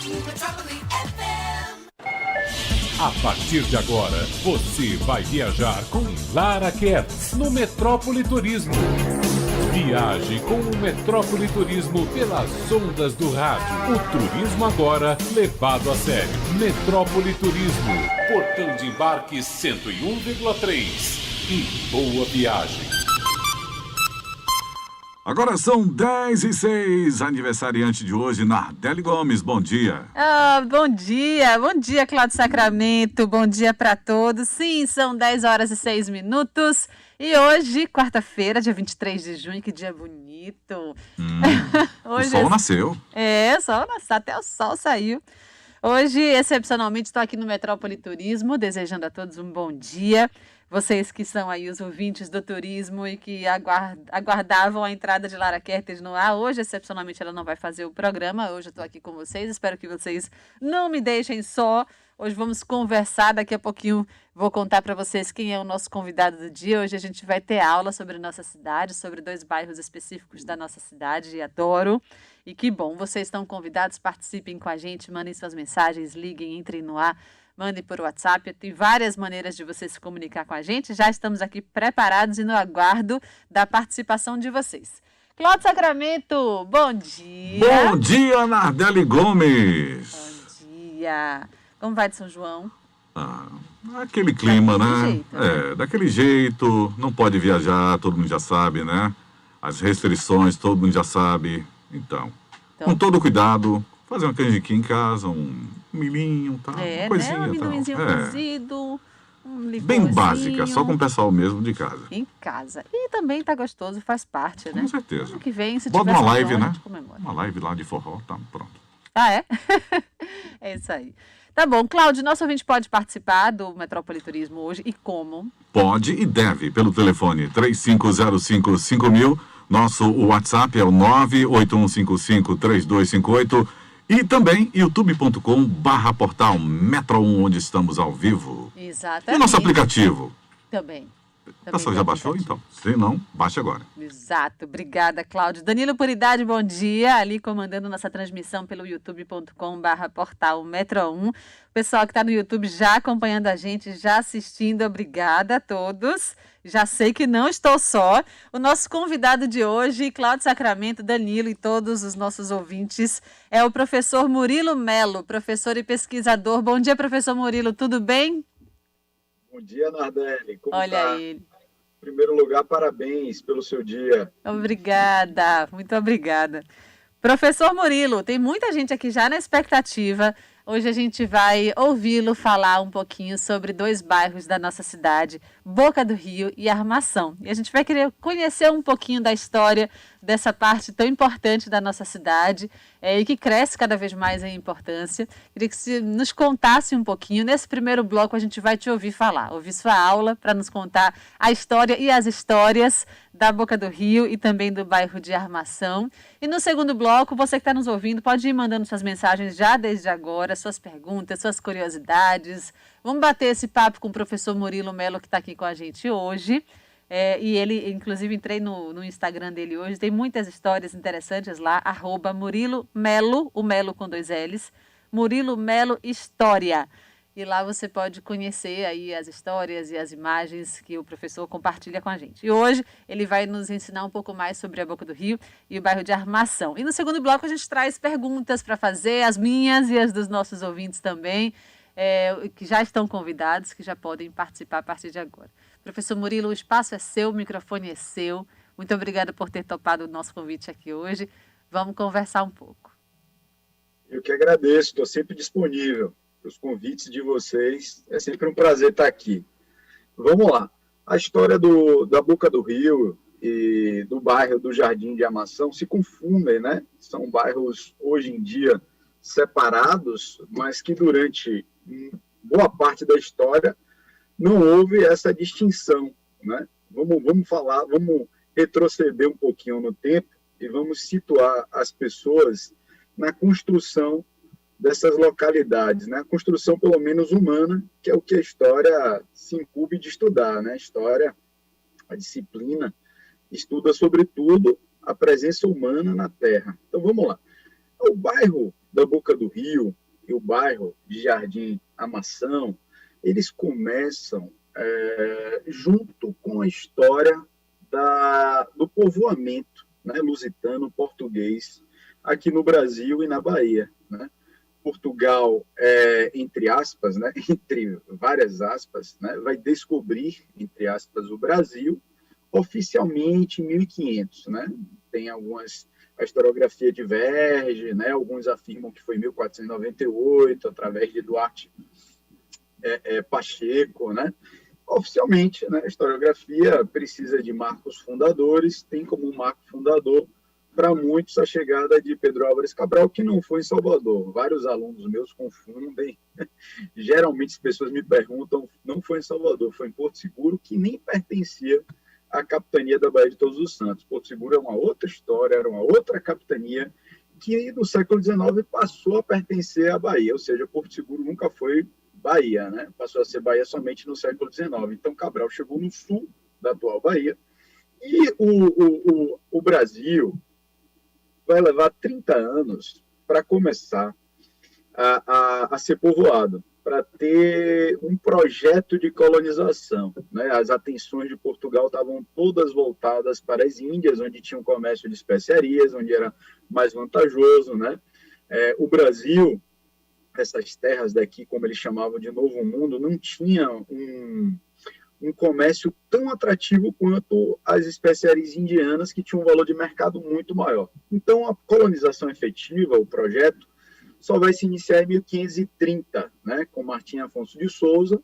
Metrópole FM. A partir de agora, você vai viajar com Lara Kertz no Metrópole Turismo. Viaje com o Metrópole Turismo pelas ondas do rádio. O turismo agora levado a sério. Metrópole Turismo, portão de embarque 101,3. E boa viagem. Agora são 10h06, aniversariante de hoje, Nardelli Gomes, bom dia. Bom dia, Cláudio Sacramento, bom dia para todos. Sim, são 10h06 e hoje, quarta-feira, dia 23 de junho, que dia bonito. Hoje o sol nasceu. O sol nasceu, até o sol saiu. Hoje, excepcionalmente, estou aqui no Metrópole Turismo, desejando a todos um bom dia. Vocês que são aí os ouvintes do turismo e que aguardavam a entrada de Lara Kertz no ar. Hoje, excepcionalmente, ela não vai fazer o programa. Hoje eu estou aqui com vocês. Espero que vocês não me deixem só. Hoje vamos conversar. Daqui a pouquinho vou contar para vocês quem é o nosso convidado do dia. Hoje a gente vai ter aula sobre nossa cidade, sobre 2 bairros específicos da nossa cidade. E adoro. E que bom, vocês estão convidados, participem com a gente, mandem suas mensagens, liguem, entrem no ar. Mandem por WhatsApp, tem várias maneiras de você se comunicar com a gente. Já estamos aqui preparados e no aguardo da participação de vocês. Cláudio Sacramento, bom dia. Bom dia, Nardelli Gomes. Bom dia. Como vai de São João? Aquele clima, né? Jeito, né? Daquele jeito, não pode viajar, todo mundo já sabe, né? As restrições, todo mundo já sabe. Então, com todo cuidado, fazer uma canjiquinha em casa, um milhinho, tá? Uma coisinha, né? Um amendoinzinho cozido, um licorzinho. Bem básica, só com o pessoal mesmo de casa. Em casa. E também tá gostoso, faz parte, né? Com certeza. Ano que vem, se bota tiver uma live, João, né? a gente comemora. Uma live lá de forró, tá pronto. Ah, é? É isso aí. Tá bom, Cláudio, nosso ouvinte pode participar do Metrópole Turismo hoje e como? Pode e deve, pelo telefone 35055000. Nosso WhatsApp é o 981553258 e também youtube.com/portal Metro 1, onde estamos ao vivo. Exatamente. E nosso aplicativo? Também. O pessoal já baixou, então? Se não, baixe agora. Exato. Obrigada, Cláudio. Danilo Puridade, bom dia. Ali comandando nossa transmissão pelo youtube.com/portal Metro 1. O pessoal que está no YouTube já acompanhando a gente, já assistindo, obrigada a todos. Já sei que não estou só. O nosso convidado de hoje, Cláudio Sacramento, Danilo e todos os nossos ouvintes, é o professor Murilo Melo, professor e pesquisador. Bom dia, professor Murilo, tudo bem? Bom dia, Nardelli. Como Olha tá? ele. Em primeiro lugar, parabéns pelo seu dia. Obrigada, muito obrigada. Professor Murilo, tem muita gente aqui já na expectativa. Hoje a gente vai ouvi-lo falar um pouquinho sobre 2 bairros da nossa cidade, Boca do Rio e Armação. E a gente vai querer conhecer um pouquinho da história dessa parte tão importante da nossa cidade e que cresce cada vez mais em importância. Queria que você nos contasse um pouquinho. Nesse primeiro bloco a gente vai te ouvir falar, ouvir sua aula para nos contar a história e as histórias da Boca do Rio e também do bairro de Armação. E no segundo bloco, você que está nos ouvindo, pode ir mandando suas mensagens já desde agora, suas perguntas, suas curiosidades. Vamos bater esse papo com o professor Murilo Melo, que está aqui com a gente hoje. E ele, inclusive, entrei no Instagram dele hoje, tem muitas histórias interessantes lá, @Murilo Melo, o Melo com 2 L's, Murilo Melo História. E lá você pode conhecer aí as histórias e as imagens que o professor compartilha com a gente. E hoje ele vai nos ensinar um pouco mais sobre a Boca do Rio e o bairro de Armação. E no segundo bloco a gente traz perguntas para fazer, as minhas e as dos nossos ouvintes também, que já estão convidados, que já podem participar a partir de agora. Professor Murilo, o espaço é seu, o microfone é seu. Muito obrigada por ter topado o nosso convite aqui hoje. Vamos conversar um pouco. Eu que agradeço, estou sempre disponível. Os convites de vocês, é sempre um prazer estar aqui. Vamos lá. A história da Boca do Rio e do bairro do Jardim de Armação se confundem, né? São bairros, hoje em dia, separados, mas que durante boa parte da história não houve essa distinção, né? Vamos retroceder um pouquinho no tempo e vamos situar as pessoas na construção dessas localidades, né? A construção, pelo menos, humana, que é o que a história se incumbe de estudar, né? A história, a disciplina, estuda, sobretudo, a presença humana na Terra. Então, vamos lá. O bairro da Boca do Rio e o bairro de Jardim Amação, eles começam junto com a história do povoamento, né, lusitano português aqui no Brasil e na Bahia, né? Portugal, entre aspas, né, entre várias aspas, né, vai descobrir, entre aspas, o Brasil oficialmente em 1500, né? Tem a historiografia diverge, né? Alguns afirmam que foi em 1498, através de Duarte Pacheco, né? Oficialmente, né, a historiografia precisa de marcos fundadores, tem como marco fundador para muitos a chegada de Pedro Álvares Cabral, que não foi em Salvador. Vários alunos meus confundem. Geralmente as pessoas me perguntam, não foi em Salvador, foi em Porto Seguro, que nem pertencia à capitania da Baía de Todos os Santos. Porto Seguro é uma outra história, era uma outra capitania que no século XIX passou a pertencer à Bahia, ou seja, Porto Seguro nunca foi Bahia, né? Passou a ser Bahia somente no século XIX. Então Cabral chegou no sul da atual Bahia e o Brasil vai levar 30 anos para começar a ser povoado, para ter um projeto de colonização, né? As atenções de Portugal estavam todas voltadas para as Índias, onde tinha um comércio de especiarias, onde era mais vantajoso, né? O Brasil, essas terras daqui, como eles chamavam de Novo Mundo, não tinha um comércio tão atrativo quanto as especiarias indianas, que tinham um valor de mercado muito maior. Então, a colonização efetiva, o projeto, só vai se iniciar em 1530, né, com Martim Afonso de Souza,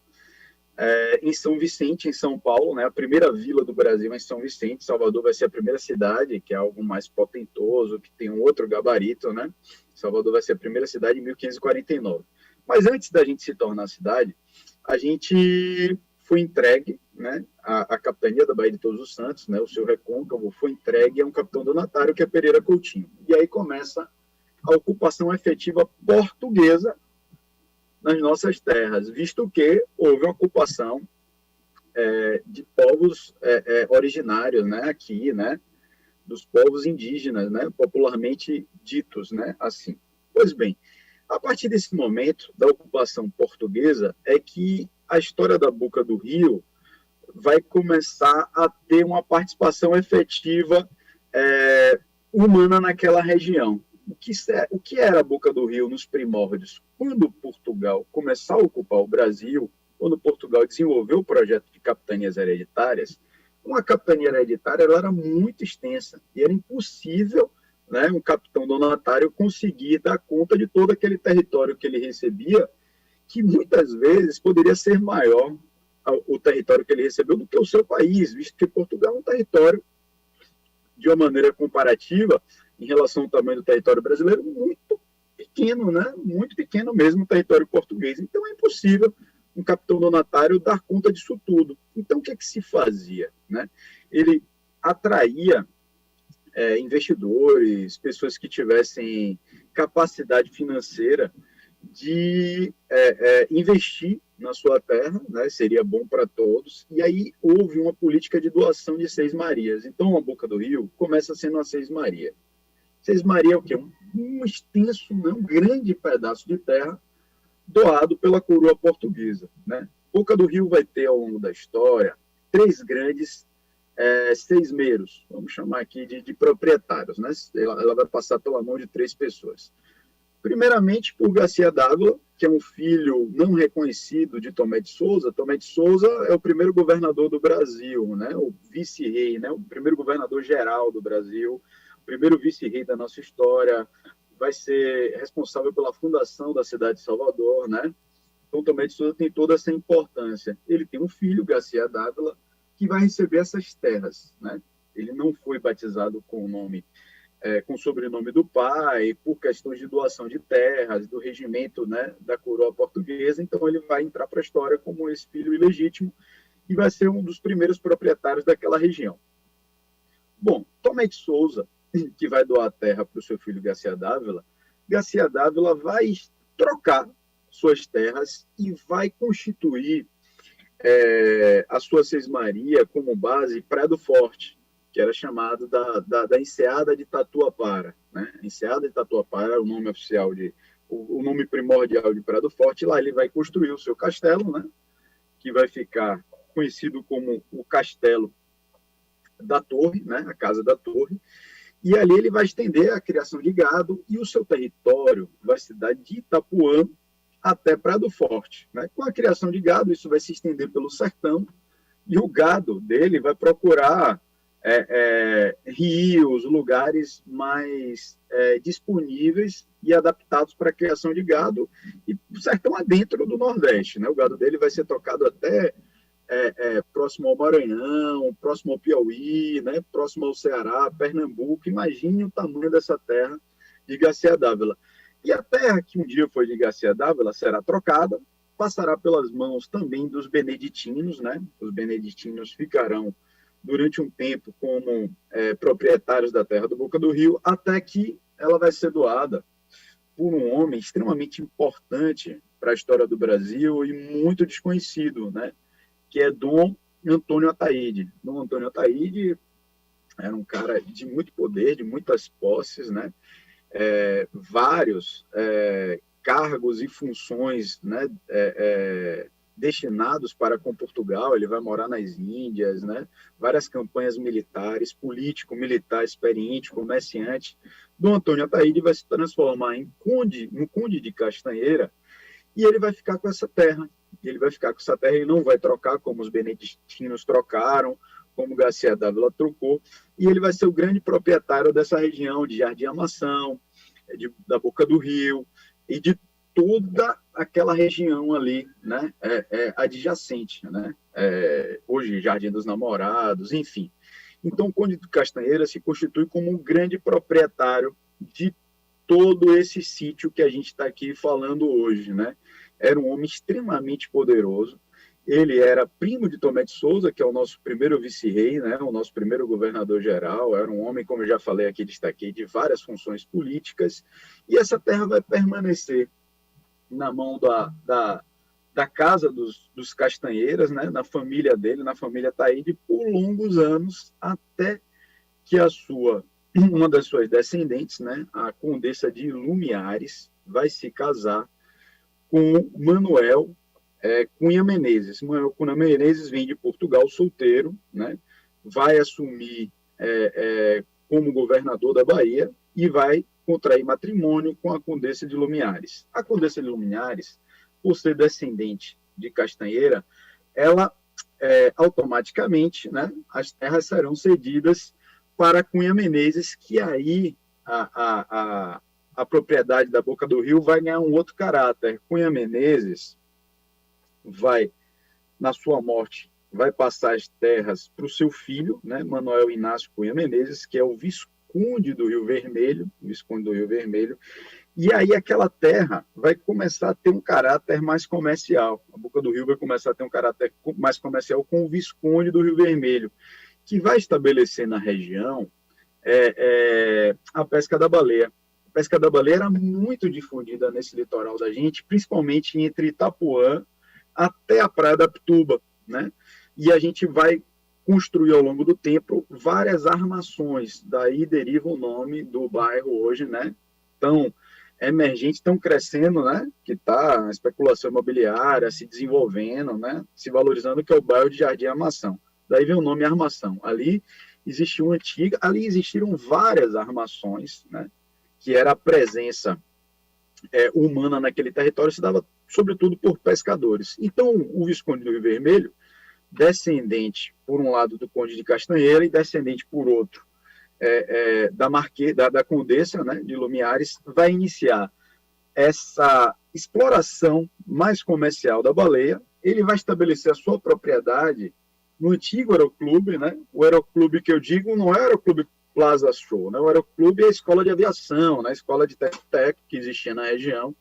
em São Vicente, em São Paulo, né, a primeira vila do Brasil é em São Vicente. Salvador vai ser a primeira cidade, que é algo mais potentoso, que tem um outro gabarito, né? Salvador vai ser a primeira cidade em 1549. Mas antes da gente se tornar cidade, a gente foi entregue, né, a capitania da Baía de Todos os Santos, né, o seu recôncavo, foi entregue a um capitão donatário, que é Pereira Coutinho. E aí começa a ocupação efetiva portuguesa nas nossas terras, visto que houve uma ocupação de povos originários, né, aqui, né, dos povos indígenas, né, popularmente ditos, né, assim. Pois bem, a partir desse momento da ocupação portuguesa é que a história da Boca do Rio vai começar a ter uma participação efetiva humana naquela região. O que era a Boca do Rio nos primórdios? Quando Portugal começou a ocupar o Brasil, quando Portugal desenvolveu o projeto de capitanias hereditárias, uma capitania hereditária ela era muito extensa e era impossível, né, um capitão donatário conseguir dar conta de todo aquele território que ele recebia, que muitas vezes poderia ser maior o território que ele recebeu do que o seu país, visto que Portugal é um território, de uma maneira comparativa, em relação ao tamanho do território brasileiro, muito pequeno, né? Muito pequeno mesmo o território português. Então é impossível um capitão donatário dar conta disso tudo. Então o que se fazia, né? Ele atraía investidores, pessoas que tivessem capacidade financeira de investir na sua terra, né? Seria bom para todos. E aí houve uma política de doação de Seis Marias. Então a Boca do Rio começa sendo a Seis Maria. Seis Maria é o quê? Um extenso, né? Um grande pedaço de terra doado pela coroa portuguesa, né? Boca do Rio vai ter, ao longo da história, três grandes seismeiros, vamos chamar aqui de proprietários, né? Ela vai passar pela mão de três pessoas. Primeiramente, por Garcia d'Ávila, que é um filho não reconhecido de Tomé de Souza. Tomé de Souza é o primeiro governador do Brasil, né? O vice-rei, né? O primeiro governador geral do Brasil, o primeiro vice-rei da nossa história, vai ser responsável pela fundação da cidade de Salvador, né? Então, Tomé de Souza tem toda essa importância. Ele tem um filho, Garcia d'Ávila, que vai receber essas terras, né? Ele não foi batizado com o nome, com o sobrenome do pai, por questões de doação de terras, do regimento, né, da coroa portuguesa. Então, ele vai entrar para a história como esse filho ilegítimo e vai ser um dos primeiros proprietários daquela região. Bom, Tomé de Souza, que vai doar a terra para o seu filho Garcia d'Ávila vai trocar suas terras e vai constituir a sua Seis-Maria como base Praia do Forte, que era chamado da enseada de Tatuapara, né? Enseada de Tatuapara é o nome oficial o nome primordial de Praia do Forte. Lá ele vai construir o seu castelo, né? Que vai ficar conhecido como o Castelo da Torre, né? A Casa da Torre. E ali ele vai estender a criação de gado e o seu território vai se dar de Itapuã até Praia do Forte, né? Com a criação de gado, isso vai se estender pelo sertão e o gado dele vai procurar rios, lugares mais disponíveis e adaptados para a criação de gado, e o sertão é dentro do Nordeste, né? O gado dele vai ser tocado até próximo ao Maranhão, próximo ao Piauí, né? Próximo ao Ceará, Pernambuco. Imagine o tamanho dessa terra de Garcia Dávila. E a terra que um dia foi de Garcia Dávila será trocada, passará pelas mãos também dos beneditinos, né? Os beneditinos ficarão durante um tempo como proprietários da terra do Boca do Rio, até que ela vai ser doada por um homem extremamente importante para a história do Brasil e muito desconhecido, né? Que é Dom Antônio Ataíde. Dom Antônio Ataíde era um cara de muito poder, de muitas posses, né? Vários cargos e funções, né? Destinados para com Portugal. Ele vai morar nas Índias, né? Várias campanhas militares, político, militar, experiente, comerciante. Dom Antônio Ataíde vai se transformar no Conde de Castanheira, e ele vai ficar com essa terra. Ele não vai trocar como os beneditinos trocaram, como Garcia Dávila trocou, e ele vai ser o grande proprietário dessa região de Jardim Amação, da Boca do Rio, e de toda aquela região ali, né, adjacente, né, hoje Jardim dos Namorados, enfim. Então, o Conde de Castanheira se constitui como um grande proprietário de todo esse sítio que a gente está aqui falando hoje, né? Era um homem extremamente poderoso. Ele era primo de Tomé de Souza, que é o nosso primeiro vice-rei, né? O nosso primeiro governador-geral. Era um homem, como eu já falei aqui, destaquei, de várias funções políticas. E essa terra vai permanecer na mão da casa dos Castanheiras, né? Na família dele, na família Ataíde, por longos anos, até que uma das suas descendentes, né? A Condessa de Lumiares, vai se casar com Manuel Cunha Menezes. Manuel Cunha Menezes vem de Portugal solteiro, né? Vai assumir como governador da Bahia e vai contrair matrimônio com a Condessa de Lumiares. A Condessa de Lumiares, por ser descendente de Castanheira, ela automaticamente, né, as terras serão cedidas para Cunha Menezes, que aí a propriedade da Boca do Rio vai ganhar um outro caráter. Cunha Menezes vai, na sua morte, vai passar as terras para o seu filho, né, Manuel Inácio Cunha Menezes, que é o Visconde do Rio Vermelho, e aí aquela terra vai começar a ter um caráter mais comercial. A Boca do Rio vai começar a ter um caráter mais comercial com o Visconde do Rio Vermelho, que vai estabelecer na região a pesca da baleia. A pesca da baleia era muito difundida nesse litoral da gente, principalmente entre Itapuã até a Praia da Pituba, né? E a gente vai construir ao longo do tempo várias armações, daí deriva o nome do bairro hoje, né? Tão emergente, tão crescendo, né? Que está a especulação imobiliária se desenvolvendo, né? Se valorizando, que é o bairro de Jardim Armação. Daí vem o nome Armação. Ali existiram várias armações, né? Que era a presença humana naquele território, se dava sobretudo por pescadores. Então, o Visconde do Rio Vermelho, descendente, por um lado, do Conde de Castanheira e descendente, por outro, da Condessa, né, de Lumiares, vai iniciar essa exploração mais comercial da baleia. Ele vai estabelecer a sua propriedade no antigo aeroclube, né? O aeroclube que eu digo não é o aeroclube Plaza Show, né? O aeroclube é a escola de aviação, né? A escola de teco que existia na região.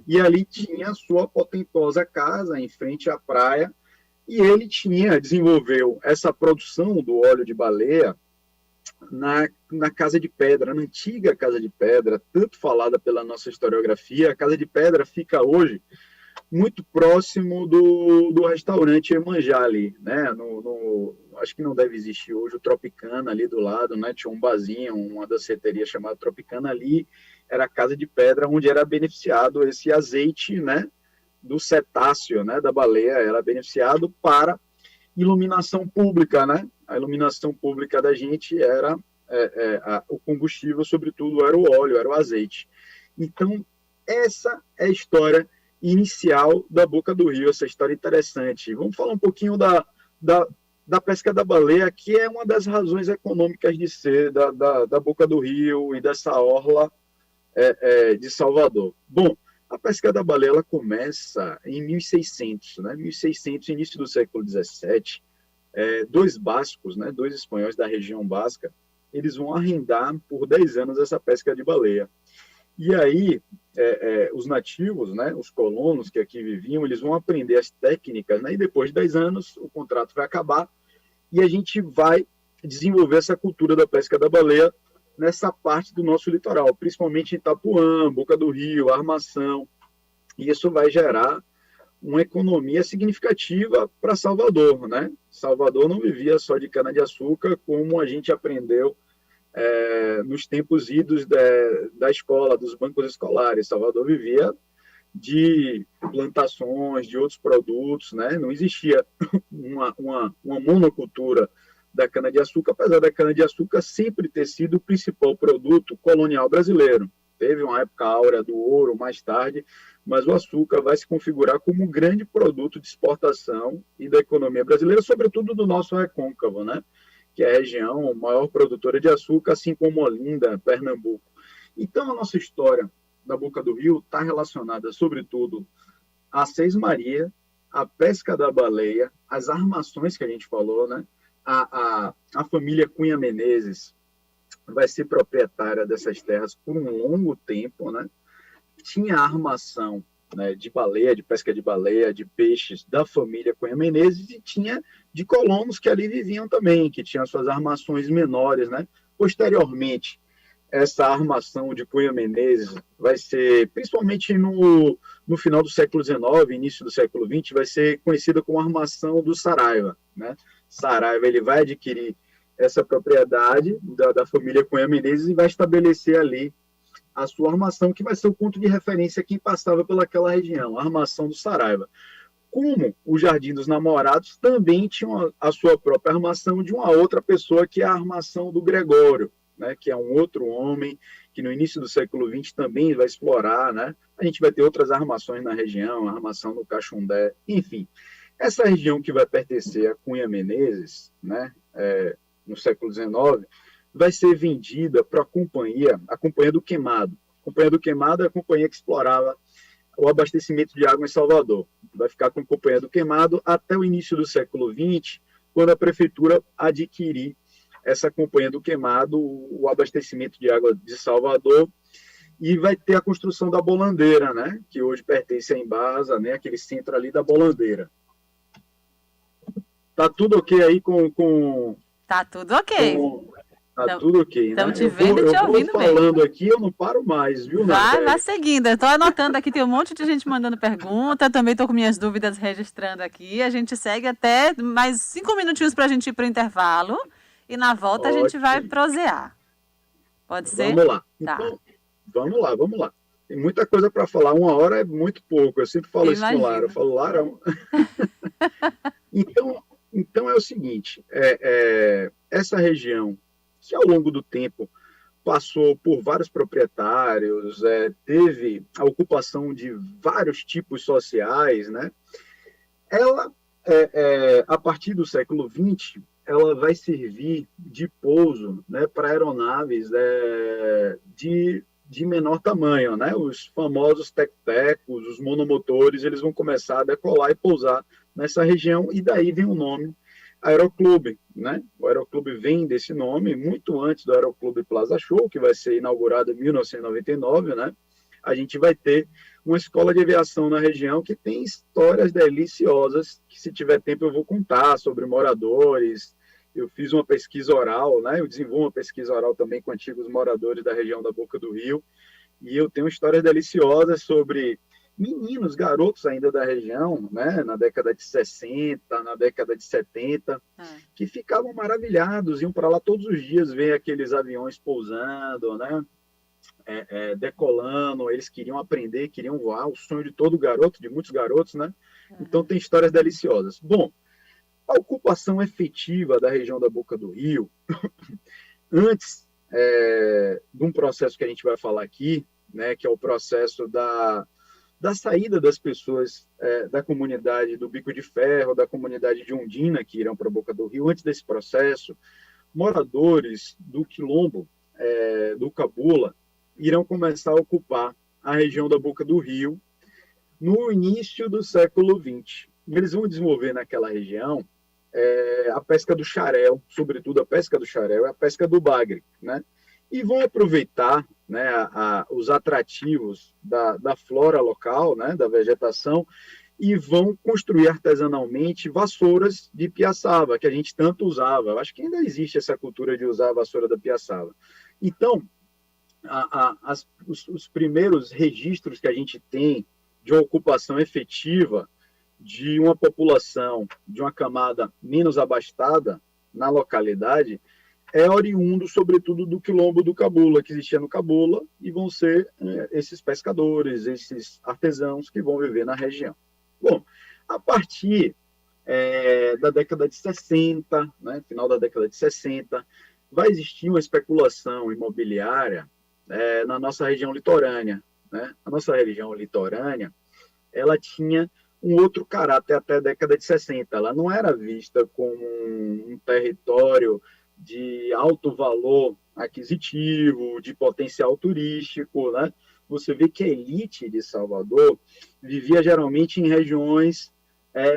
E ali tinha a sua potentosa casa em frente à praia, e ele desenvolveu essa produção do óleo de baleia na Casa de Pedra, na antiga Casa de Pedra, tanto falada pela nossa historiografia. A Casa de Pedra fica hoje muito próximo do restaurante Iemanjá ali, né? acho que não deve existir hoje, o Tropicana ali do lado, né? Tinha um barzinho, uma danceteria chamada Tropicana ali, era a casa de pedra onde era beneficiado esse azeite, né? Do cetáceo, né? Da baleia, era beneficiado para iluminação pública, né? A iluminação pública da gente era o combustível, sobretudo, era o óleo, era o azeite. Então, essa é a história inicial da Boca do Rio, essa história interessante. Vamos falar um pouquinho da pesca da baleia, que é uma das razões econômicas de ser da Boca do Rio e dessa orla de Salvador. Bom, a pesca da baleia ela começa em 1600, né? 1600, início do século 17. Dois bascos, né? Dois espanhóis da região basca, eles vão arrendar por 10 anos essa pesca de baleia. E aí, os nativos, né, os colonos que aqui viviam, eles vão aprender as técnicas, né, e depois de 10 anos o contrato vai acabar e a gente vai desenvolver essa cultura da pesca da baleia nessa parte do nosso litoral, principalmente em Itapuã, Boca do Rio, Armação, e isso vai gerar uma economia significativa para Salvador, né? Salvador não vivia só de cana-de-açúcar, como a gente aprendeu nos tempos idos da escola, dos bancos escolares. Salvador vivia de plantações, de outros produtos, né? Não existia uma monocultura da cana-de-açúcar, apesar da cana-de-açúcar sempre ter sido o principal produto colonial brasileiro. Teve uma época áurea do ouro mais tarde, mas o açúcar vai se configurar como um grande produto de exportação e da economia brasileira, sobretudo do nosso recôncavo, né? Que é a região maior produtora de açúcar, assim como Olinda, Pernambuco. Então, a nossa história da Boca do Rio está relacionada, sobretudo, à Seis Maria, à pesca da baleia, às armações que a gente falou, né? A família Cunha Menezes vai ser proprietária dessas terras por um longo tempo, né? Tinha a armação, né, de baleia, de pesca de baleia, de peixes da família Cunha Menezes, e tinha de colonos que ali viviam também, que tinham suas armações menores, né? Posteriormente, essa armação de Cunha Menezes vai ser, principalmente no final do século XIX, início do século XX, vai ser conhecida como armação do Saraiva, né? Saraiva ele vai adquirir essa propriedade da família Cunha Menezes e vai estabelecer ali a sua armação, que vai ser o ponto de referência quem passava pelaquela região, a armação do Saraiva. Como o Jardim dos Namorados também tinha a sua própria armação de uma outra pessoa, que é a armação do Gregório, né, que é um outro homem que no início do século XX também vai explorar, né? A gente vai ter outras armações na região, a armação do Caxundé, enfim. Essa região que vai pertencer a Cunha Menezes, né, no século XIX, vai ser vendida para a Companhia do Queimado. A Companhia do Queimado é a companhia que explorava o abastecimento de água em Salvador. Vai ficar com a Companhia do Queimado até o início do século XX, quando a prefeitura adquirir essa Companhia do Queimado, o abastecimento de água de Salvador, e vai ter a construção da Bolandeira, né, que hoje pertence à Embasa, né, aquele centro ali da Bolandeira. Tá tudo ok aí com Tá tudo ok. Tá tudo ok, né? Estamos te vendo e te ouvindo bem. Eu vou falando aqui, eu não paro mais, viu, Vai seguindo. Estou anotando aqui, tem um monte de gente mandando pergunta, também estou com minhas dúvidas registrando aqui. A gente segue até mais 5 minutinhos para a gente ir para o intervalo e na volta a gente vai prosear. Pode ser? Vamos lá. Tá. Então, vamos lá. Tem muita coisa para falar, 1 hora é muito pouco. Eu sempre falo isso com o Lara. Eu falo, Lara... Então é o seguinte, essa região que ao longo do tempo passou por vários proprietários, teve a ocupação de vários tipos sociais, né? Ela, a partir do século XX, ela vai servir de pouso, né, para aeronaves de menor tamanho, né? Os famosos tec-tecos, os monomotores, eles vão começar a decolar e pousar nessa região, e daí vem o nome Aeroclube, né? O Aeroclube vem desse nome muito antes do Aeroclube Plaza Show, que vai ser inaugurado em 1999, né? A gente vai ter uma escola de aviação na região que tem histórias deliciosas, que se tiver tempo eu vou contar sobre moradores. Eu fiz uma pesquisa oral, né? Eu desenvolvo uma pesquisa oral também com antigos moradores da região da Boca do Rio, e eu tenho histórias deliciosas sobre meninos, garotos ainda da região, né, na década de 60, na década de 70, que ficavam maravilhados, iam para lá todos os dias ver aqueles aviões pousando, né, decolando, eles queriam aprender, queriam voar, o sonho de todo garoto, de muitos garotos, né? Então tem histórias deliciosas. Bom, a ocupação efetiva da região da Boca do Rio, antes de um processo que a gente vai falar aqui, né, que é o processo da saída das pessoas da comunidade do Bico de Ferro, da comunidade de Ondina, que irão para a Boca do Rio, antes desse processo, moradores do quilombo do Cabula irão começar a ocupar a região da Boca do Rio no início do século XX. Eles vão desenvolver naquela região a pesca do xarel, sobretudo a pesca do xarel e a pesca do bagre, né? E vão aproveitar, né, os atrativos da flora local, né, da vegetação, e vão construir artesanalmente vassouras de piaçava, que a gente tanto usava. Eu acho que ainda existe essa cultura de usar a vassoura da piaçava. Então, os primeiros registros que a gente tem de uma ocupação efetiva de uma população, de uma camada menos abastada na localidade, é oriundo, sobretudo, do quilombo do Cabula, que existia no Cabula, e vão ser esses pescadores, esses artesãos que vão viver na região. Bom, a partir da década de 60, né, final da década de 60, vai existir uma especulação imobiliária na nossa região litorânea, né? A nossa região litorânea, ela tinha um outro caráter até a década de 60. Ela não era vista como um território de alto valor aquisitivo, de potencial turístico, né? Você vê que a elite de Salvador vivia geralmente em regiões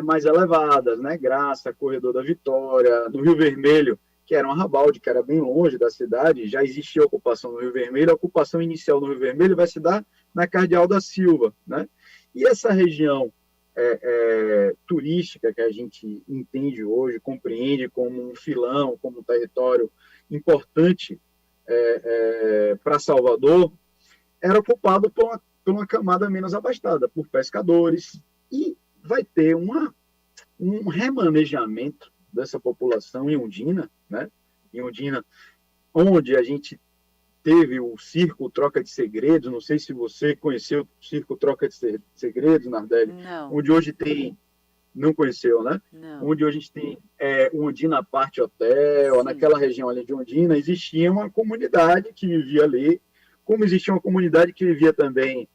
mais elevadas, né? Graça, Corredor da Vitória, no Rio Vermelho, que era um arrabalde, que era bem longe da cidade, já existia ocupação no Rio Vermelho. A ocupação inicial no Rio Vermelho vai se dar na Cardeal da Silva, né? E essa região turística que a gente entende hoje, compreende como um filão, como um território importante para Salvador, era ocupado por uma camada menos abastada, por pescadores, e vai ter um remanejamento dessa população em Ondina, né? Em Ondina, onde a gente teve o Circo Troca de Segredos. Não sei se você conheceu o Circo Troca de Segredos, Nardelli. Não. Onde hoje tem... Não conheceu, né? Não. Onde hoje a gente tem o Ondina Party Hotel. Sim. Naquela região ali de Ondina existia uma comunidade que vivia ali, como existia uma comunidade que vivia também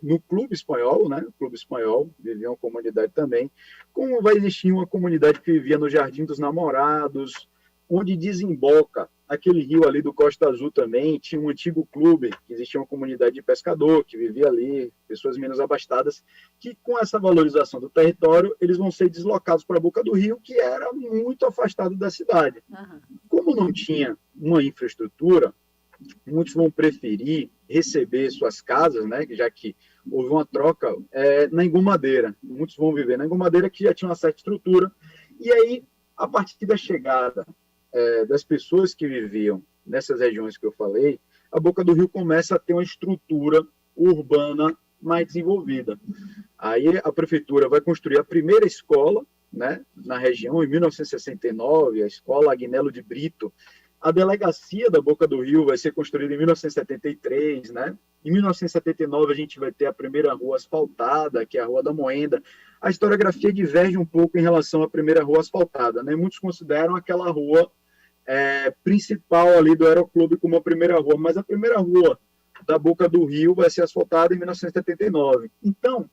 no Clube Espanhol, né? O Clube Espanhol vivia uma comunidade também, como vai existir uma comunidade que vivia no Jardim dos Namorados, onde desemboca aquele rio ali do Costa Azul também. Tinha um antigo clube, que existia uma comunidade de pescador que vivia ali, pessoas menos abastadas, que com essa valorização do território, eles vão ser deslocados para a Boca do Rio, que era muito afastado da cidade. Uhum. Como não tinha uma infraestrutura, muitos vão preferir receber suas casas, né, já que houve uma troca na Engomadeira. Muitos vão viver na Engomadeira, que já tinha uma certa estrutura. E aí, a partir da chegada das pessoas que viviam nessas regiões que eu falei, a Boca do Rio começa a ter uma estrutura urbana mais desenvolvida. Aí a prefeitura vai construir a primeira escola, né, na região, em 1969, a Escola Agnello de Brito. A delegacia da Boca do Rio vai ser construída em 1973, né? Em 1979 a gente vai ter a primeira rua asfaltada, que é a Rua da Moenda. A historiografia diverge um pouco em relação à primeira rua asfaltada, né? Muitos consideram aquela rua principal ali do Aeroclube como a primeira rua, mas a primeira rua da Boca do Rio vai ser asfaltada em 1979. Então,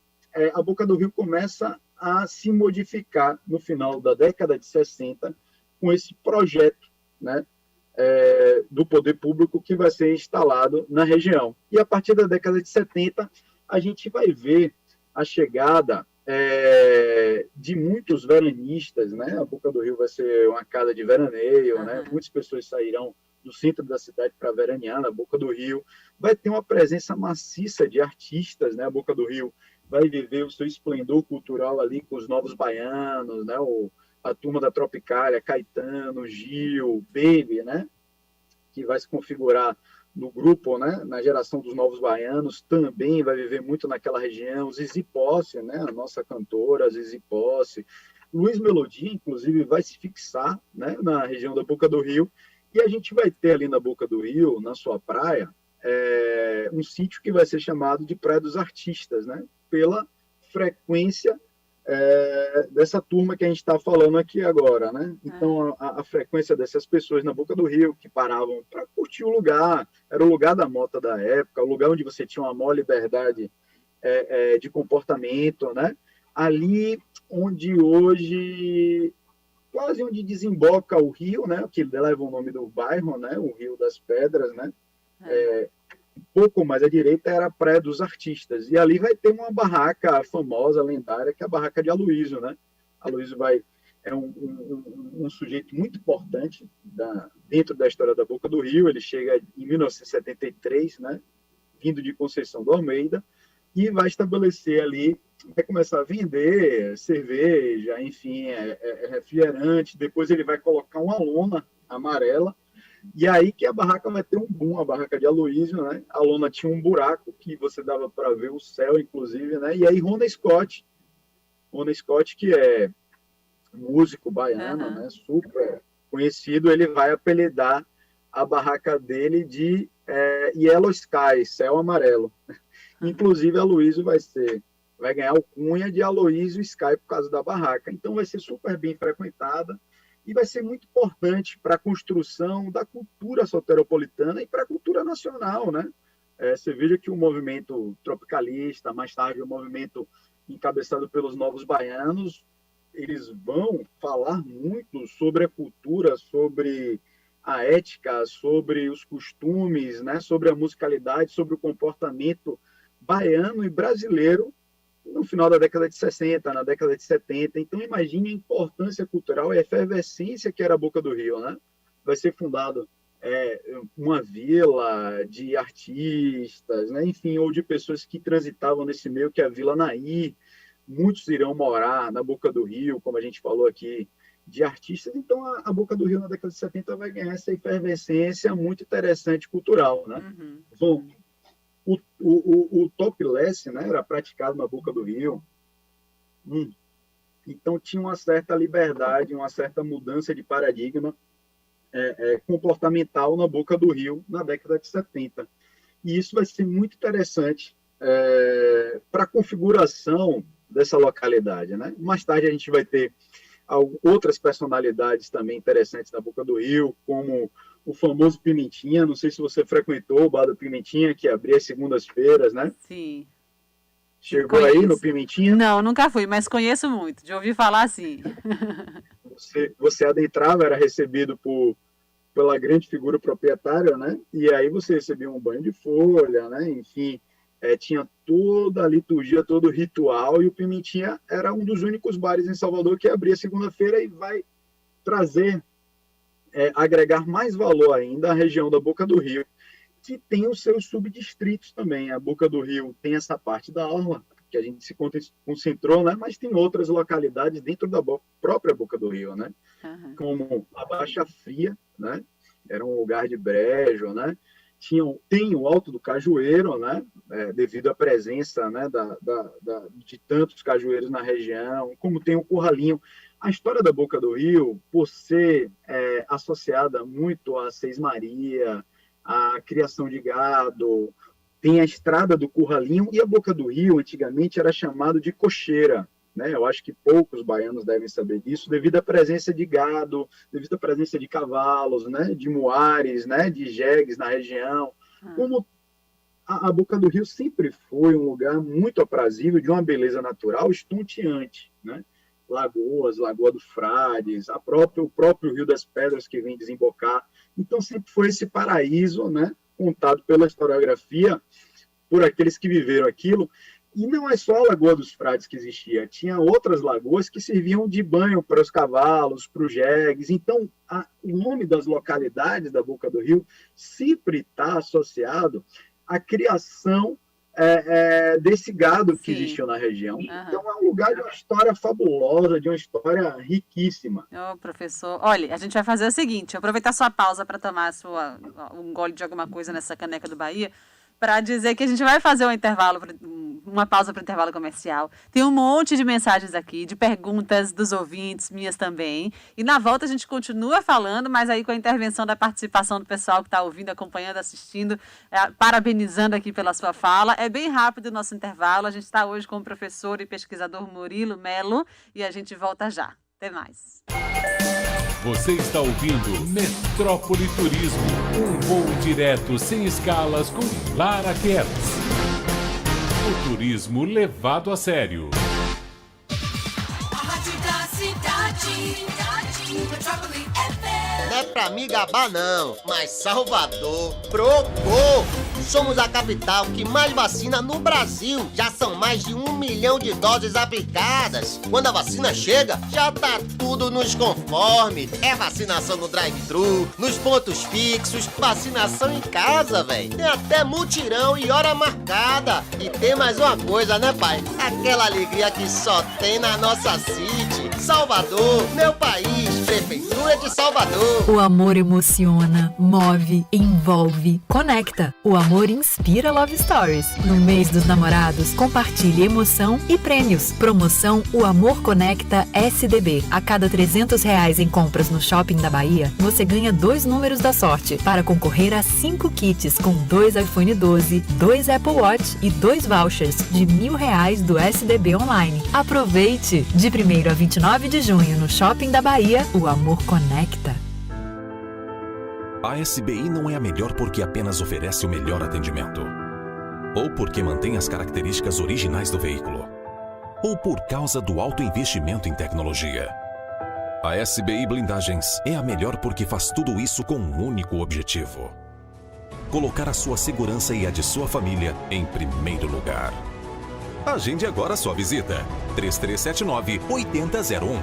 a Boca do Rio começa a se modificar no final da década de 60 com esse projeto, né, do poder público que vai ser instalado na região. E a partir da década de 70, a gente vai ver a chegada de muitos veranistas, né? A Boca do Rio vai ser uma casa de veraneio, né? Muitas pessoas sairão do centro da cidade para veranear na Boca do Rio. Vai ter uma presença maciça de artistas, né? A Boca do Rio vai viver o seu esplendor cultural ali com os novos baianos, né? A turma da Tropicália, Caetano, Gil, Baby, né? Que vai se configurar no grupo, né, na geração dos novos baianos, também vai viver muito naquela região. Zizi Posse, né, a nossa cantora Zizi Posse. Luiz Melodia, inclusive, vai se fixar, né, na região da Boca do Rio, e a gente vai ter ali na Boca do Rio, na sua praia, um sítio que vai ser chamado de Praia dos Artistas, né, pela frequência dessa turma que a gente está falando aqui agora, né? Então, a frequência dessas pessoas na Boca do Rio, que paravam para curtir o lugar, era o lugar da moda da época, o lugar onde você tinha uma maior liberdade de comportamento, né? Ali onde hoje, quase onde desemboca o rio, né? Que leva o nome do bairro, né? O Rio das Pedras, né? Um pouco mais à direita era a Praia dos Artistas. E ali vai ter uma barraca famosa, lendária, que é a barraca de Aloysio, né? Aloysio é um sujeito muito importante dentro da história da Boca do Rio. Ele chega em 1973, né? Vindo de Conceição do Almeida, e vai estabelecer ali, vai começar a vender cerveja, enfim, refrigerante. Depois ele vai colocar uma lona amarela. E aí que a barraca vai ter um boom, a barraca de Aloysio, né? A lona tinha um buraco que você dava para ver o céu, inclusive, né? E aí Rona Scott, que é músico baiano, né? Super conhecido, ele vai apelidar a barraca dele de Yellow Sky, céu amarelo. Inclusive, Aloysio vai ganhar alcunha de Aloysio Sky por causa da barraca. Então, vai ser super bem frequentada e vai ser muito importante para a construção da cultura soteropolitana e para a cultura nacional, né? Você veja que o movimento tropicalista, mais tarde o movimento encabeçado pelos Novos Baianos, eles vão falar muito sobre a cultura, sobre a ética, sobre os costumes, né? Sobre a musicalidade, sobre o comportamento baiano e brasileiro no final da década de 60, na década de 70. Então, imagine a importância cultural e a efervescência que era a Boca do Rio, né? Vai ser fundado uma vila de artistas, né? Enfim, ou de pessoas que transitavam nesse meio, que é a Vila Nair. Muitos irão morar na Boca do Rio, como a gente falou aqui, de artistas. Então, a Boca do Rio, na década de 70, vai ganhar essa efervescência muito interessante cultural, né? Bom, o topless, né, era praticado na Boca do Rio. Então tinha uma certa liberdade, uma certa mudança de paradigma comportamental na Boca do Rio na década de 70. E isso vai ser muito interessante para a configuração dessa localidade, né? Mais tarde a gente vai ter outras personalidades também interessantes da Boca do Rio, como o famoso Pimentinha. Não sei se você frequentou o Bar do Pimentinha, que abria às segundas-feiras, né? Sim. Chegou aí no Pimentinha? Não, nunca fui, mas conheço muito. De ouvir falar, sim. Você adentrava, era recebido pela grande figura proprietária, né? E aí você recebia um banho de folha, né? Enfim, tinha toda a liturgia, todo o ritual, e o Pimentinha era um dos únicos bares em Salvador que abria segunda-feira e vai trazer, agregar mais valor ainda à região da Boca do Rio, que tem os seus subdistritos também. A Boca do Rio tem essa parte da orla, que a gente se concentrou, né? Mas tem outras localidades dentro da própria Boca do Rio, né? Como a Baixa Fria, né? Era um lugar de brejo, né? Tem o Alto do Cajueiro, né? Devido à presença, né? de tantos cajueiros na região, como tem o Curralinho. A história da Boca do Rio, por ser associada muito a Seis Maria, a criação de gado, tem a estrada do Curralinho, e a Boca do Rio antigamente era chamado de cocheira, né? Eu acho que poucos baianos devem saber disso, devido à presença de gado, devido à presença de cavalos, né? De muares, né? De jegues na região. Como a Boca do Rio sempre foi um lugar muito aprazível, de uma beleza natural estonteante, né? Lagoas, Lagoa do Frades, o próprio Rio das Pedras que vem desembocar. Então sempre foi esse paraíso, né, contado pela historiografia, por aqueles que viveram aquilo. E não é só a Lagoa dos Frades que existia, tinha outras lagoas que serviam de banho para os cavalos, para os jegues. Então o nome das localidades da Boca do Rio sempre está associado à criação desse gado que Sim. existiu na região. Aham. Então é um lugar de uma história fabulosa, de uma história riquíssima. Ô, professor, olha, a gente vai fazer o seguinte, aproveitar sua pausa para tomar um gole de alguma coisa nessa caneca do Bahia, para dizer que a gente vai fazer uma pausa para o intervalo comercial. Tem um monte de mensagens aqui, de perguntas dos ouvintes, minhas também. E na volta a gente continua falando, mas aí com a intervenção da participação do pessoal que está ouvindo, acompanhando, assistindo, parabenizando aqui pela sua fala. É bem rápido o nosso intervalo. A gente está hoje com o professor e pesquisador Murilo Melo e a gente volta já. Até mais. Você está ouvindo Metrópole Turismo, um voo direto sem escalas com Lara Kertz. O turismo levado a sério. A rádio da cidade. Metrópole FM. Não é pra me gabar não, mas Salvador trocou. Somos a capital que mais vacina no Brasil. Já são mais de 1 milhão de doses aplicadas. Quando a vacina chega, já tá tudo nos conformes. É vacinação no drive-thru, nos pontos fixos, vacinação em casa, véi. Tem até mutirão e hora marcada. E tem mais uma coisa, né, pai? Aquela alegria que só tem na nossa city. Salvador, meu país, Prefeitura de Salvador. O amor emociona, move, envolve, conecta. O amor inspira Love Stories. No mês dos namorados, compartilhe emoção e prêmios. Promoção O Amor Conecta SDB. A cada R$300 em compras no Shopping da Bahia, você ganha 2 números da sorte para concorrer a 5 kits com 2 iPhone 12, 2 Apple Watch e 2 vouchers de R$1.000 do SDB Online. Aproveite! De 1º a 29 de junho no Shopping da Bahia, o amor conecta. A SBI não é a melhor porque apenas oferece o melhor atendimento, ou porque mantém as características originais do veículo, ou por causa do alto investimento em tecnologia. A SBI Blindagens é a melhor porque faz tudo isso com um único objetivo: colocar a sua segurança e a de sua família em primeiro lugar. Agende agora a sua visita. 3379-8001.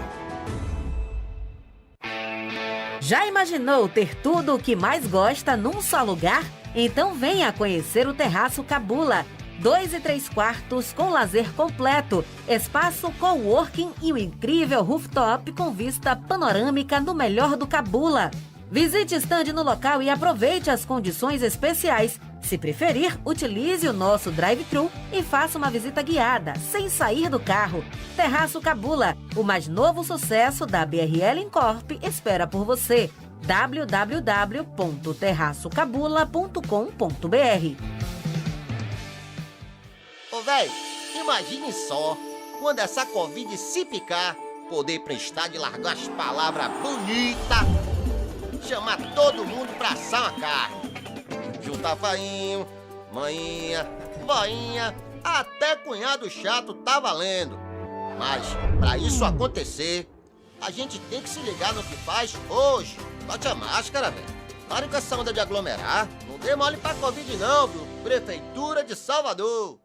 Já imaginou ter tudo o que mais gosta num só lugar? Então venha conhecer o Terraço Cabula. 2 e 3 quartos com lazer completo, espaço coworking e o incrível rooftop com vista panorâmica no melhor do Cabula. Visite estande no local e aproveite as condições especiais. Se preferir, utilize o nosso drive-thru e faça uma visita guiada, sem sair do carro. Terraço Cabula, o mais novo sucesso da BRL Incorp, espera por você. www.terraçocabula.com.br. Ô véi, imagine só, quando essa Covid se picar, poder prestar de largar as palavras bonitas, chamar todo mundo pra assar uma carne. Juntar fainho, maninha, voinha, até cunhado chato tá valendo. Mas, pra isso acontecer, a gente tem que se ligar no que faz hoje. Bote a máscara, velho. Pare com essa onda de aglomerar. Não dê mole pra Covid não, viu? Prefeitura de Salvador.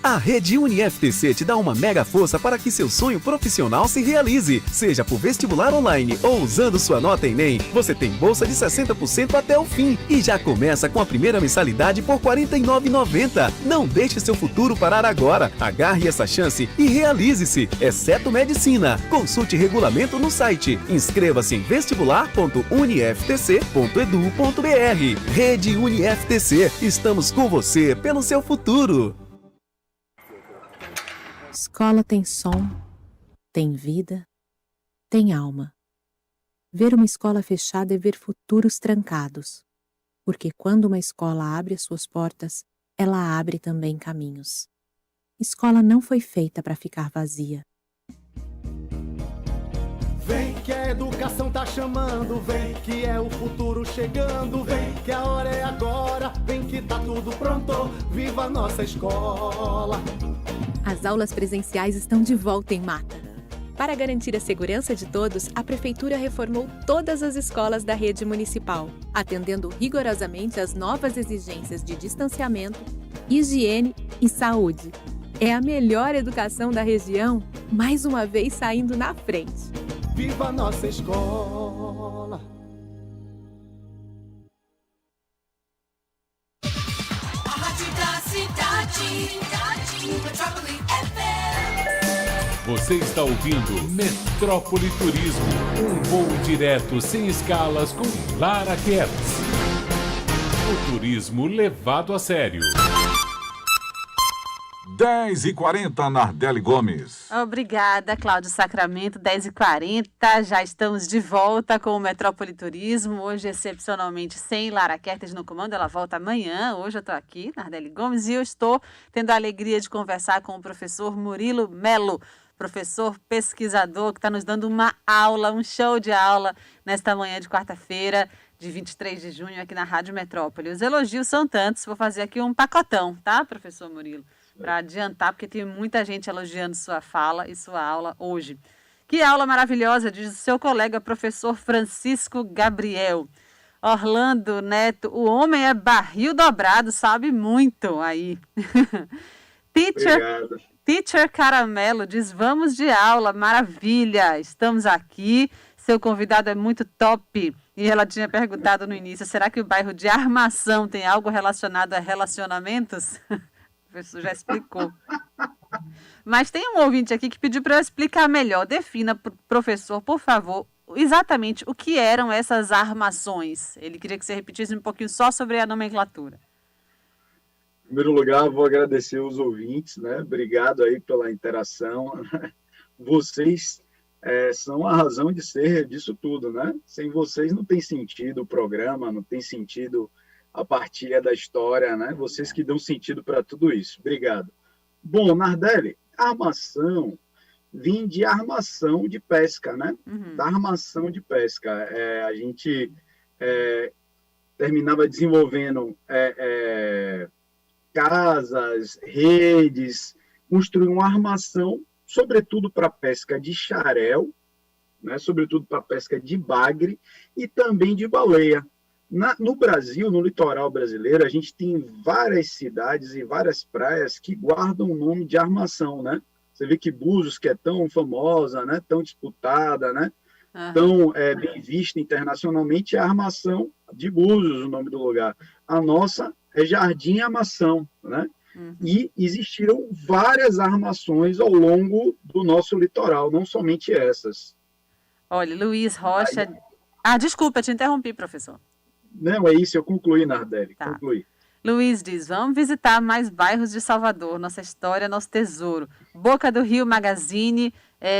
A Rede UniFTC te dá uma mega força para que seu sonho profissional se realize. Seja por vestibular online ou usando sua nota Enem, você tem bolsa de 60% até o fim. E já começa com a primeira mensalidade por R$ 49,90. Não deixe seu futuro parar agora. Agarre essa chance e realize-se, exceto medicina. Consulte regulamento no site. Inscreva-se em vestibular.uniftc.edu.br. Rede UniFTC. Estamos com você pelo seu futuro. Escola tem som, tem vida, tem alma. Ver uma escola fechada é ver futuros trancados. Porque quando uma escola abre as suas portas, ela abre também caminhos. Escola não foi feita para ficar vazia. Vem que a educação tá chamando, vem que é o futuro chegando, vem que a hora é agora, vem que tá tudo pronto, viva a nossa escola. As aulas presenciais estão de volta em Mata. Para garantir a segurança de todos, a Prefeitura reformou todas as escolas da rede municipal, atendendo rigorosamente às novas exigências de distanciamento, higiene e saúde. É a melhor educação da região, mais uma vez saindo na frente. Viva a nossa escola! A rádio da cidade. Você está ouvindo Metrópole Turismo, um voo direto sem escalas com Lara Kertz. O turismo levado a sério. 10h40, Nardelli Gomes. Obrigada, Cláudio Sacramento, 10h40. Já estamos de volta com o Metrópole Turismo. Hoje, excepcionalmente, sem Lara Kertz no comando. Ela volta amanhã. Hoje eu estou aqui, Nardelli Gomes, e eu estou tendo a alegria de conversar com o professor Murilo Melo, professor pesquisador que está nos dando uma aula, um show de aula nesta manhã de quarta-feira, de 23 de junho, aqui na Rádio Metrópole. Os elogios são tantos, vou fazer aqui um pacotão, tá, professor Murilo? Para adiantar, porque tem muita gente elogiando sua fala e sua aula hoje. Que aula maravilhosa, diz o seu colega, professor Francisco Gabriel. Orlando Neto, o homem é barril dobrado, sabe muito aí. Teacher Caramelo diz, vamos de aula, maravilha, estamos aqui, seu convidado é muito top. E ela tinha perguntado no início, será que o bairro de Armação tem algo relacionado a relacionamentos? O professor já explicou. Mas tem um ouvinte aqui que pediu para eu explicar melhor. Defina, professor, por favor, exatamente o que eram essas armações. Ele queria que você repetisse um pouquinho só sobre a nomenclatura. Em primeiro lugar, vou agradecer os ouvintes, né? Obrigado aí pela interação. Vocês são a razão de ser disso tudo, né? Sem vocês não tem sentido o programa, não tem sentido a partilha da história, né? Vocês que dão sentido para tudo isso. Obrigado. Bom, Nardelli, armação vem de armação de pesca, né? Da armação de pesca. A gente terminava desenvolvendo casas, redes, construir uma armação, sobretudo para pesca de xarel, né? Sobretudo para pesca de bagre e também de baleia. No Brasil, no litoral brasileiro, a gente tem várias cidades e várias praias que guardam o nome de armação, né? Você vê que Búzios, que é tão famosa, né? Tão disputada, né? Tão bem vista internacionalmente, é a Armação de Búzios, o nome do lugar. A nossa é Jardim Armação, né? E existiram várias armações ao longo do nosso litoral, não somente essas. Olha, Luiz Rocha... desculpa, te interrompi, professor. Não, é isso, eu concluí, Nardelli, concluí. Luiz diz, vamos visitar mais bairros de Salvador, nossa história, nosso tesouro. Boca do Rio Magazine,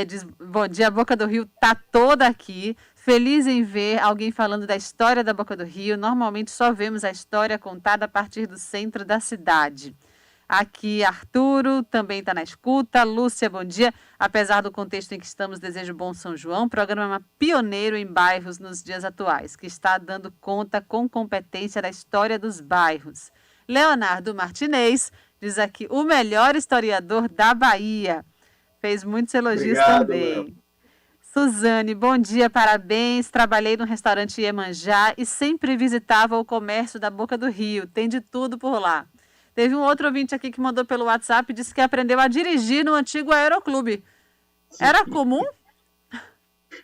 diz, bom dia, a Boca do Rio tá toda aqui, feliz em ver alguém falando da história da Boca do Rio, normalmente só vemos a história contada a partir do centro da cidade. Aqui, Arturo também está na escuta. Lúcia, bom dia. Apesar do contexto em que estamos, desejo bom São João. Programa pioneiro em bairros nos dias atuais, que está dando conta com competência da história dos bairros. Leonardo Martinez diz aqui, o melhor historiador da Bahia. Fez muitos elogios também. Léo. Suzane, bom dia, parabéns. Trabalhei no restaurante Iemanjá e sempre visitava o comércio da Boca do Rio. Tem de tudo por lá. Teve um outro ouvinte aqui que mandou pelo WhatsApp e disse que aprendeu a dirigir no antigo Aeroclube. Era comum?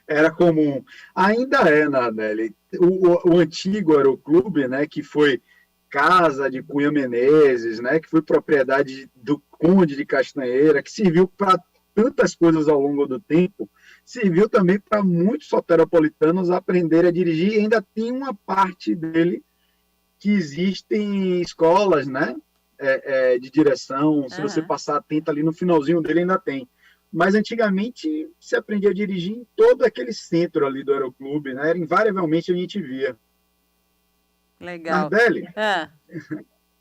Era comum. Ainda é, Nardelli. O antigo Aeroclube, né, que foi casa de Cunha Menezes, né, que foi propriedade do Conde de Castanheira, que serviu para tantas coisas ao longo do tempo, serviu também para muitos soteropolitanos aprenderem a dirigir, e ainda tem uma parte dele que existem escolas, né, de direção, se você passar atento ali no finalzinho dele ainda tem. Mas antigamente se aprendia a dirigir em todo aquele centro ali do Aeroclube, né? Invariavelmente a gente via. Legal. Nardelli,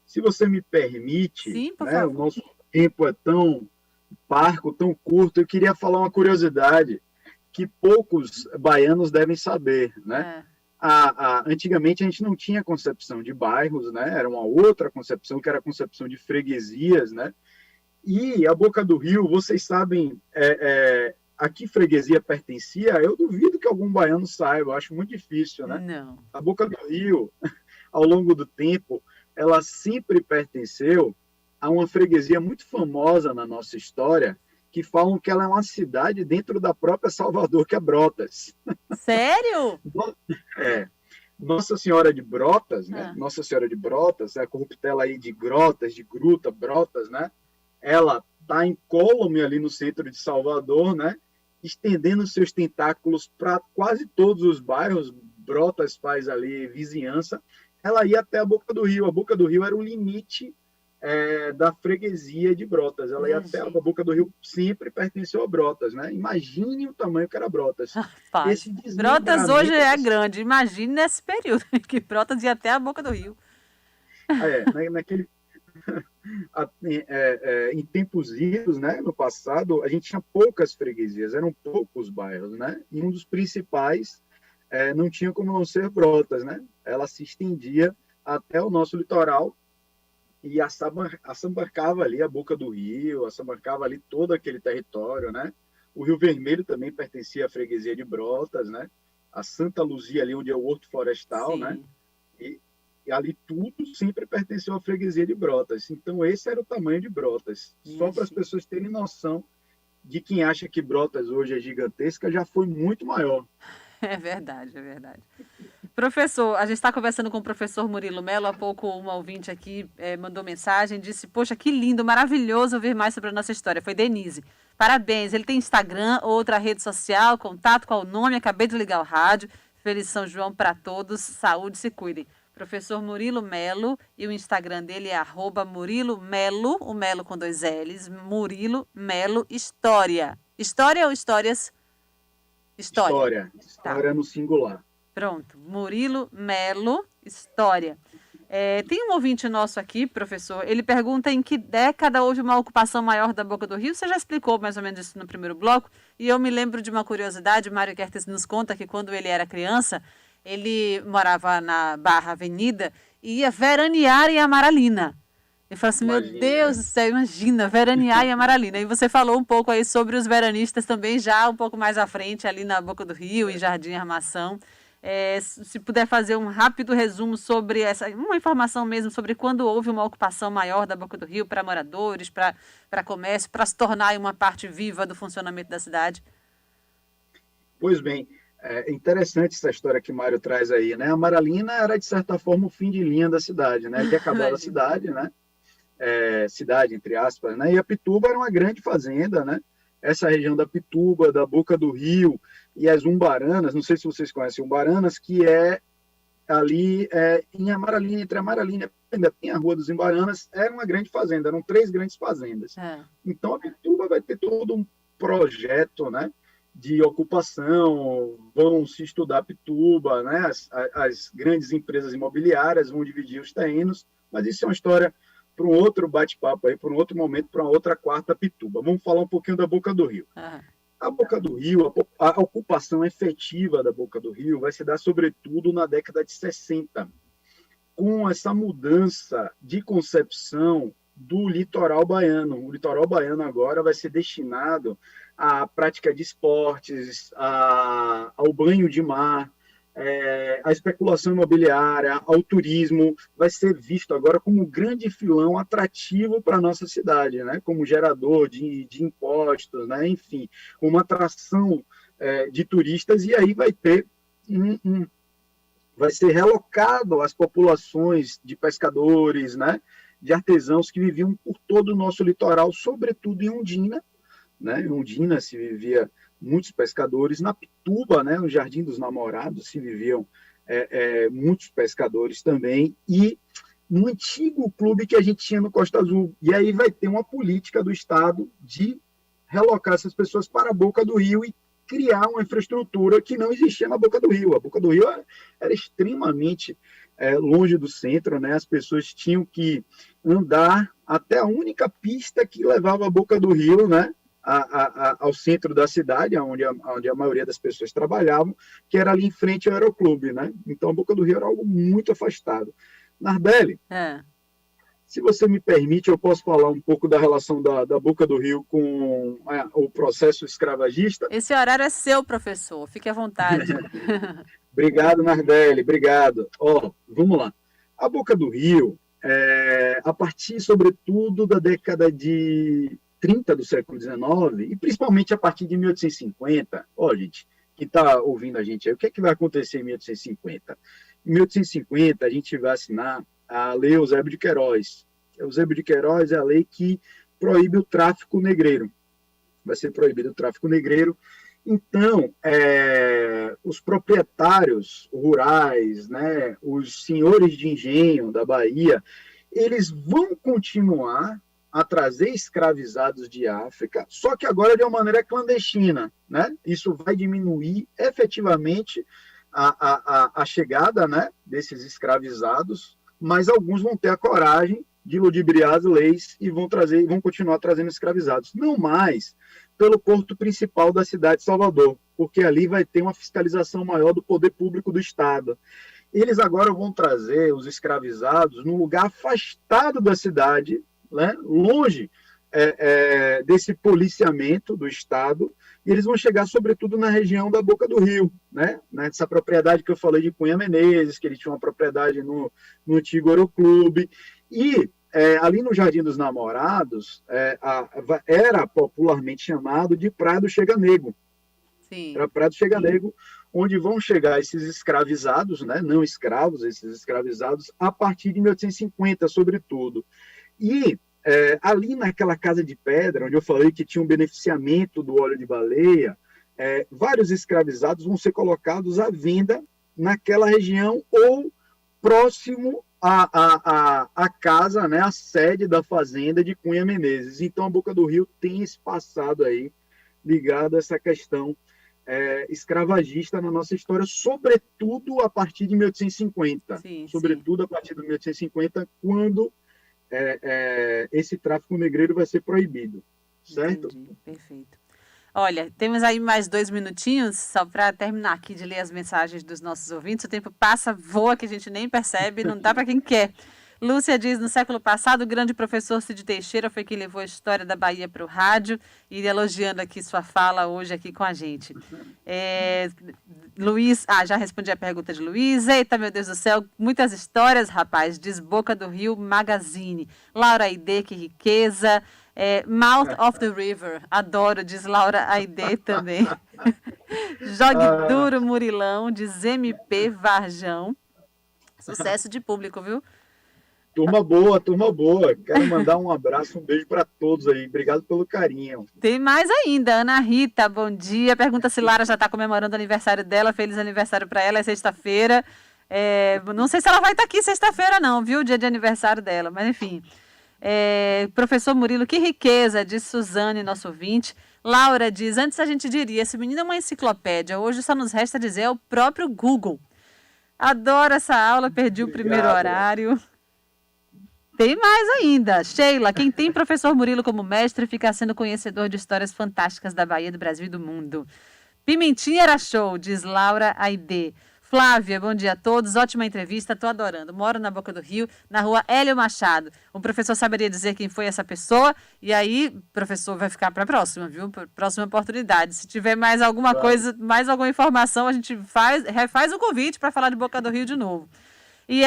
se você me permite, sim, por né, favor. o nosso tempo é tão parco, tão curto, eu queria falar uma curiosidade que poucos baianos devem saber, né? Antigamente a gente não tinha concepção de bairros, né? Era uma outra concepção, que era a concepção de freguesias, né? E a Boca do Rio, vocês sabem a que freguesia pertencia? Eu duvido que algum baiano saiba, eu acho muito difícil, né? Não. A Boca do Rio, ao longo do tempo, ela sempre pertenceu a uma freguesia muito famosa na nossa história, que falam que ela é uma cidade dentro da própria Salvador, que é Brotas. Sério? Nossa Senhora de Brotas, né? Nossa Senhora de Brotas, a corruptela aí de Grotas, de Gruta, Brotas, né? Ela está incólume ali no centro de Salvador, né? Estendendo seus tentáculos para quase todos os bairros. Brotas faz ali vizinhança, ela ia até a Boca do Rio. A Boca do Rio era o limite da freguesia de Brotas. Ela ia até a Boca do Rio, sempre pertenceu a Brotas, né? Imagine o tamanho que era Brotas. Brotas hoje é grande, imagine nesse período que Brotas ia até a Boca do Rio. Naquele... em tempos idos, né, no passado, a gente tinha poucas freguesias, eram poucos bairros, né? E um dos principais não tinha como não ser Brotas, né? Ela se estendia até o nosso litoral e assambarcava ali a Boca do Rio, assambarcava ali todo aquele território, né? O Rio Vermelho também pertencia à freguesia de Brotas, né? A Santa Luzia ali onde é o Horto Florestal, sim, né? E ali tudo sempre pertenceu à freguesia de Brotas. Então esse era o tamanho de Brotas. Isso. Só para as pessoas terem noção de quem acha que Brotas hoje é gigantesca, já foi muito maior. É verdade, é verdade. Professor, a gente está conversando com o professor Murilo Melo. Há pouco uma ouvinte aqui mandou mensagem, disse, poxa, que lindo, maravilhoso ouvir mais sobre a nossa história. Foi Denise. Parabéns. Ele tem Instagram, outra rede social, contato, qual o nome? Acabei de ligar o rádio. Feliz São João para todos. Saúde, se cuidem. Professor Murilo Melo, e o Instagram dele é @Murilo Melo, o Melo com 2 L's, Murilo Melo História. História ou histórias? História. História no singular. Pronto, Murilo Melo História. Tem um ouvinte nosso aqui, professor, ele pergunta em que década houve uma ocupação maior da Boca do Rio. Você já explicou mais ou menos isso no primeiro bloco, e eu me lembro de uma curiosidade. Mário Kertes nos conta que quando ele era criança, ele morava na Barra Avenida e ia veranear em Amaralina. Ele falou assim, imagina. Meu Deus do céu, imagina, veranear em Amaralina. E você falou um pouco aí sobre os veranistas também, já um pouco mais à frente, ali na Boca do Rio, em Jardim Armação. Se puder fazer um rápido resumo sobre uma informação mesmo sobre quando houve uma ocupação maior da Boca do Rio para moradores, para comércio, para se tornar uma parte viva do funcionamento da cidade. Pois bem, é interessante essa história que o Mário traz aí, né? A Amaralina era, de certa forma, o fim de linha da cidade, né? Que acabava a cidade, né? Cidade, entre aspas, né? E a Pituba era uma grande fazenda, né? Essa região da Pituba, da Boca do Rio e as Umbaranas, não sei se vocês conhecem Umbaranas, que é ali em Amaralina, entre Amaralina ainda tem a Rua dos Umbaranas, era uma grande fazenda, eram 3 grandes fazendas. Então a Pituba vai ter todo um projeto, né? De ocupação, vão se estudar Pituba, né? As grandes empresas imobiliárias vão dividir os terrenos, mas isso é uma história para um outro bate-papo, para um outro momento, para uma outra quarta Pituba. Vamos falar um pouquinho da Boca do Rio. A Boca do Rio, a ocupação efetiva da Boca do Rio vai se dar, sobretudo, na década de 60, com essa mudança de concepção do litoral baiano. O litoral baiano agora vai ser destinado à prática de esportes, ao banho de mar, à especulação imobiliária, ao turismo. Vai ser visto agora como um grande filão atrativo para a nossa cidade, né? Como gerador de impostos, né? Enfim, uma atração de turistas, e aí vai ter vai ser relocado as populações de pescadores, né? De artesãos que viviam por todo o nosso litoral, sobretudo em Ondina, né? Em Ondina se vivia muitos pescadores, na Pituba, né? No Jardim dos Namorados se viviam muitos pescadores também, e no antigo clube que a gente tinha no Costa Azul. E aí vai ter uma política do Estado de relocar essas pessoas para a Boca do Rio e criar uma infraestrutura que não existia na Boca do Rio. A Boca do Rio era extremamente longe do centro, né? As pessoas tinham que andar até a única pista que levava a Boca do Rio, né? Ao centro da cidade, onde a maioria das pessoas trabalhavam, que era ali em frente ao Aeroclube, né? Então a Boca do Rio era algo muito afastado. Narbeli, se você me permite, eu posso falar um pouco da relação da Boca do Rio com o processo escravagista? Esse horário é seu, professor. Fique à vontade. Obrigado, Narbeli, obrigado. Vamos lá. A Boca do Rio, a partir, sobretudo, da década de 30 do século XIX, e principalmente a partir de 1850, gente, que está ouvindo a gente aí, o que é que vai acontecer em 1850? Em 1850, a gente vai assinar a Lei Eusébio de Queiroz. Eusébio de Queiroz é a lei que proíbe o tráfico negreiro. Vai ser proibido o tráfico negreiro. Então, os proprietários rurais, né, os senhores de engenho da Bahia, eles vão continuar a trazer escravizados de África, só que agora de uma maneira clandestina, né? Isso vai diminuir efetivamente a chegada, né, desses escravizados, mas alguns vão ter a coragem de ludibriar as leis e vão continuar trazendo escravizados. Não mais pelo porto principal da cidade de Salvador, porque ali vai ter uma fiscalização maior do poder público do Estado. Eles agora vão trazer os escravizados num lugar afastado da cidade, né, longe desse policiamento do Estado, e eles vão chegar, sobretudo, na região da Boca do Rio, né, nessa propriedade que eu falei de Cunha Menezes, que ele tinha uma propriedade no antigo Aeroclube, e ali no Jardim dos Namorados, era popularmente chamado de Praia do Chega Nego. Sim. Era Praia do Chega Nego, onde vão chegar esses escravizados, né, não escravos, esses escravizados, a partir de 1850, sobretudo. E ali naquela casa de pedra, onde eu falei que tinha um beneficiamento do óleo de baleia, vários escravizados vão ser colocados à venda naquela região ou próximo à casa, né, a sede da fazenda de Cunha Menezes. Então, a Boca do Rio tem esse passado aí ligado a essa questão escravagista na nossa história, sobretudo a partir de 1850. Sobretudo a partir de 1850, quando esse tráfico negreiro vai ser proibido, certo? Entendi, perfeito. Olha, temos aí mais 2 minutinhos, só para terminar aqui de ler as mensagens dos nossos ouvintes. O tempo passa, voa, que a gente nem percebe, não dá para quem quer. Lúcia diz, no século passado, o grande professor Cid Teixeira foi quem levou a história da Bahia para o rádio, e elogiando aqui sua fala hoje aqui com a gente. Luiz, já respondi a pergunta de Luiz. Eita, meu Deus do céu, muitas histórias, rapaz, diz Boca do Rio Magazine. Laura Aide, que riqueza. Mouth of the River, adoro, diz Laura Aide também. Jogue Duro Murilão, diz MP Varjão. Sucesso de público, viu? Turma boa, turma boa. Quero mandar um abraço, um beijo para todos aí. Obrigado pelo carinho. Tem mais ainda. Ana Rita, bom dia. Pergunta se Lara já está comemorando o aniversário dela. Feliz aniversário para ela, é sexta-feira. Não sei se ela vai estar aqui sexta-feira não, viu? Dia de aniversário dela, mas enfim. Professor Murilo, que riqueza, diz Suzane, nosso ouvinte. Laura diz, antes a gente diria, esse menino é uma enciclopédia. Hoje só nos resta dizer, é o próprio Google. Adoro essa aula, perdi o primeiro horário. Tem mais ainda. Sheila, quem tem professor Murilo como mestre fica sendo conhecedor de histórias fantásticas da Bahia, do Brasil e do mundo. Pimentinha era show, diz Laura Aide. Flávia, bom dia a todos. Ótima entrevista, estou adorando. Moro na Boca do Rio, na rua Hélio Machado. O professor saberia dizer quem foi essa pessoa? E aí, professor, vai ficar para a próxima, viu? Próxima oportunidade. Se tiver mais alguma coisa, mais alguma informação, a gente refaz o convite para falar de Boca do Rio de novo. E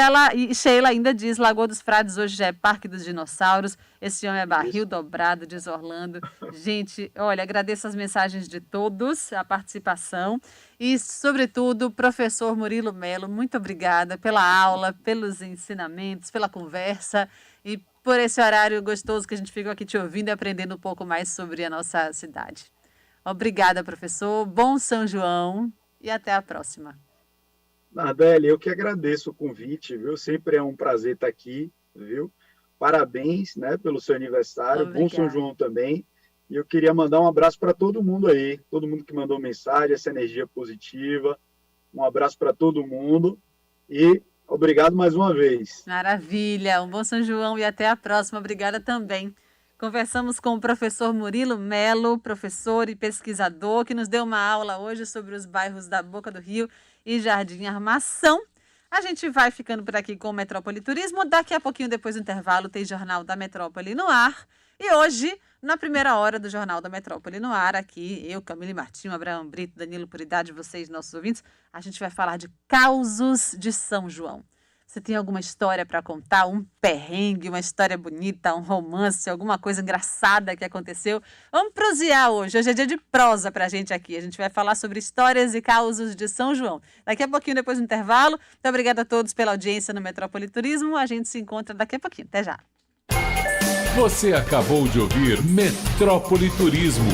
Sheila ainda diz, Lagoa dos Frades hoje já é Parque dos Dinossauros, esse homem é barril dobrado, diz Orlando. Gente, olha, agradeço as mensagens de todos, a participação e, sobretudo, professor Murilo Melo, muito obrigada pela aula, pelos ensinamentos, pela conversa e por esse horário gostoso que a gente ficou aqui te ouvindo e aprendendo um pouco mais sobre a nossa cidade. Obrigada, professor, bom São João e até a próxima. Nardelli, eu que agradeço o convite, viu? Sempre é um prazer estar aqui, viu? Parabéns, né, pelo seu aniversário, Obrigada. Bom São João também. E eu queria mandar um abraço para todo mundo aí, todo mundo que mandou mensagem, essa energia positiva. Um abraço para todo mundo e obrigado mais uma vez. Maravilha, um bom São João e até a próxima. Obrigada também. Conversamos com o professor Murilo Melo, professor e pesquisador, que nos deu uma aula hoje sobre os bairros da Boca do Rio e Jardim Armação. A gente vai ficando por aqui com o Metrópole Turismo. Daqui a pouquinho, depois do intervalo, tem Jornal da Metrópole no ar. E hoje, na primeira hora do Jornal da Metrópole no ar, aqui, eu, Camille Martinho, Abraão Brito, Danilo Puridade, vocês, nossos ouvintes, a gente vai falar de causos de São João. Você tem alguma história para contar, um perrengue, uma história bonita, um romance, alguma coisa engraçada que aconteceu? Vamos prosear hoje. Hoje é dia de prosa para a gente aqui. A gente vai falar sobre histórias e causos de São João. Daqui a pouquinho, depois do intervalo. Muito obrigada a todos pela audiência no Metrópole Turismo. A gente se encontra daqui a pouquinho. Até já. Você acabou de ouvir Metrópole Turismo.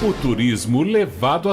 O turismo levado a